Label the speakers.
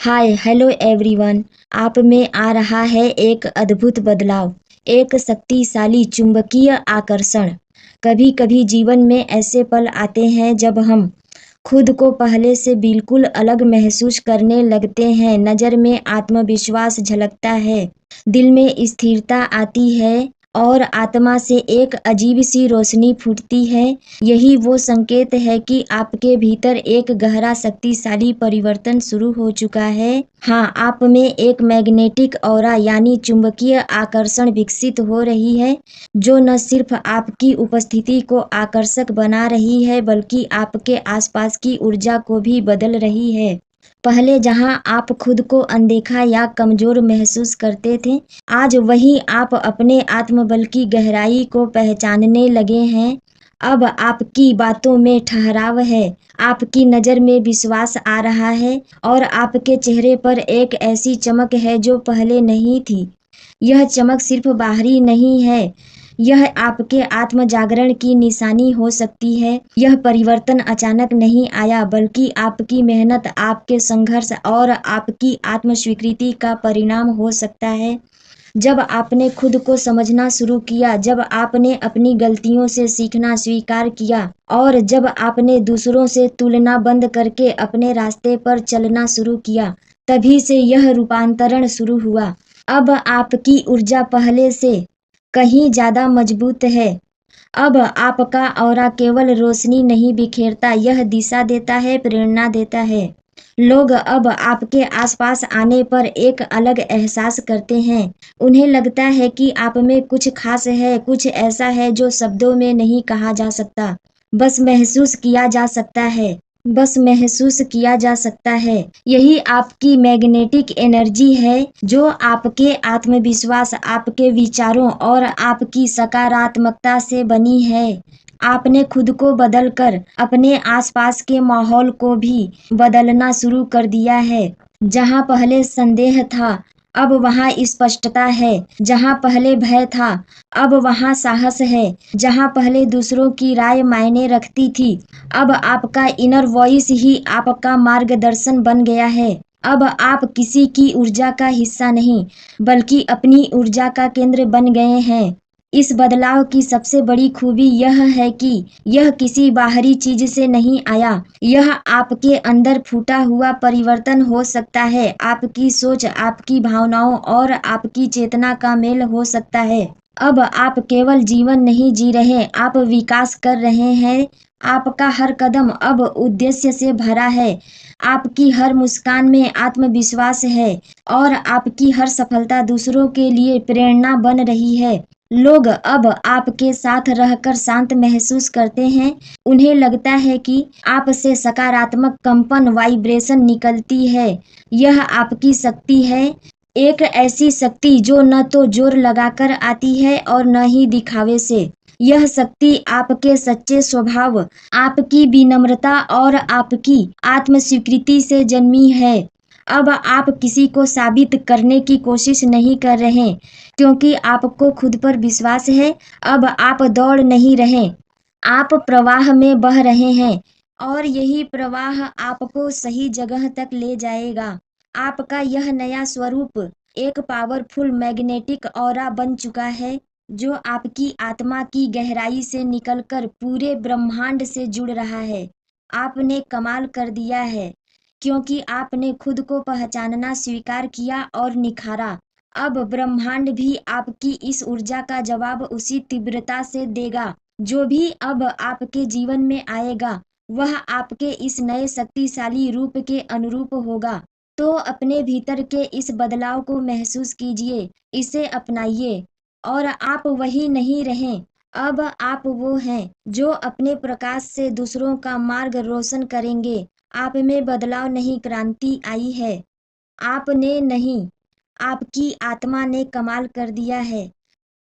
Speaker 1: Hi hello everyone. आप में आ रहा है एक अद्भुत बदलाव, एक शक्तिशाली चुंबकीय आकर्षण। कभी कभी जीवन में ऐसे पल आते हैं जब हम खुद को पहले से बिल्कुल अलग महसूस करने लगते हैं। नज़र में आत्मविश्वास झलकता है, दिल में स्थिरता आती है और आत्मा से एक अजीब सी रोशनी फूटती है। यही वो संकेत है कि आपके भीतर एक गहरा शक्तिशाली परिवर्तन शुरू हो चुका है। हाँ, आप में एक मैग्नेटिक ऑरा यानी चुंबकीय आकर्षण विकसित हो रही है, जो न सिर्फ आपकी उपस्थिति को आकर्षक बना रही है बल्कि आपके आसपास की ऊर्जा को भी बदल रही है। पहले जहां आप खुद को अनदेखा या कमजोर महसूस करते थे, आज वही आप अपने आत्मबल की गहराई को पहचानने लगे हैं। अब आपकी बातों में ठहराव है, आपकी नज़र में विश्वास आ रहा है और आपके चेहरे पर एक ऐसी चमक है जो पहले नहीं थी। यह चमक सिर्फ बाहरी नहीं है, यह आपके आत्म जागरण की निशानी हो सकती है। यह परिवर्तन अचानक नहीं आया बल्कि आपकी मेहनत, आपके संघर्ष और आपकी आत्म स्वीकृति का परिणाम हो सकता है। जब आपने खुद को समझना शुरू किया, जब आपने अपनी गलतियों से सीखना स्वीकार किया और जब आपने दूसरों से तुलना बंद करके अपने रास्ते पर चलना शुरू किया, तभी से यह रूपांतरण शुरू हुआ। अब आपकी ऊर्जा पहले से कहीं ज़्यादा मजबूत है। अब आपका ऑरा केवल रोशनी नहीं बिखेरता, यह दिशा देता है, प्रेरणा देता है। लोग अब आपके आसपास आने पर एक अलग एहसास करते हैं। उन्हें लगता है कि आप में कुछ खास है, कुछ ऐसा है जो शब्दों में नहीं कहा जा सकता, बस महसूस किया जा सकता है। बस महसूस किया जा सकता है। यही आपकी मैग्नेटिक एनर्जी है जो आपके आत्मविश्वास, आपके विचारों और आपकी सकारात्मकता से बनी है। आपने खुद को बदलकर अपने आसपास के माहौल को भी बदलना शुरू कर दिया है। जहाँ पहले संदेह था, अब वहाँ स्पष्टता है। जहाँ पहले भय था, अब वहाँ साहस है। जहाँ पहले दूसरों की राय मायने रखती थी, अब आपका इनर वॉइस ही आपका मार्गदर्शन बन गया है। अब आप किसी की ऊर्जा का हिस्सा नहीं, बल्कि अपनी ऊर्जा का केंद्र बन गए हैं। इस बदलाव की सबसे बड़ी खूबी यह है कि यह किसी बाहरी चीज से नहीं आया, यह आपके अंदर फूटा हुआ परिवर्तन हो सकता है। आपकी सोच, आपकी भावनाओं और आपकी चेतना का मेल हो सकता है। अब आप केवल जीवन नहीं जी रहे, आप विकास कर रहे हैं। आपका हर कदम अब उद्देश्य से भरा है। आपकी हर मुस्कान में आत्मविश्वास है और आपकी हर सफलता दूसरों के लिए प्रेरणा बन रही है। लोग अब आपके साथ रहकर शांत महसूस करते हैं। उन्हें लगता है कि आपसे सकारात्मक कंपन, वाइब्रेशन निकलती है। यह आपकी शक्ति है, एक ऐसी शक्ति जो न तो जोर लगाकर आती है और न ही दिखावे से। यह शक्ति आपके सच्चे स्वभाव, आपकी विनम्रता और आपकी आत्म स्वीकृति से जन्मी है। अब आप किसी को साबित करने की कोशिश नहीं कर रहे, क्योंकि आपको खुद पर विश्वास है। अब आप दौड़ नहीं रहे, आप प्रवाह में बह रहे हैं और यही प्रवाह आपको सही जगह तक ले जाएगा। आपका यह नया स्वरूप एक पावरफुल मैग्नेटिक ऑरा बन चुका है, जो आपकी आत्मा की गहराई से निकलकर पूरे ब्रह्मांड से जुड़ रहा है। आपने कमाल कर दिया है, क्योंकि आपने खुद को पहचानना स्वीकार किया और निखारा। अब ब्रह्मांड भी आपकी इस ऊर्जा का जवाब उसी तीव्रता से देगा। जो भी अब आपके जीवन में आएगा, वह आपके इस नए शक्तिशाली रूप के अनुरूप होगा। तो अपने भीतर के इस बदलाव को महसूस कीजिए, इसे अपनाइए और आप वही नहीं रहें। अब आप वो हैं जो अपने प्रकाश से दूसरों का मार्ग रोशन करेंगे। आप में बदलाव नहीं, क्रांति आई है। आपने नहीं, आपकी आत्मा ने कमाल कर दिया है।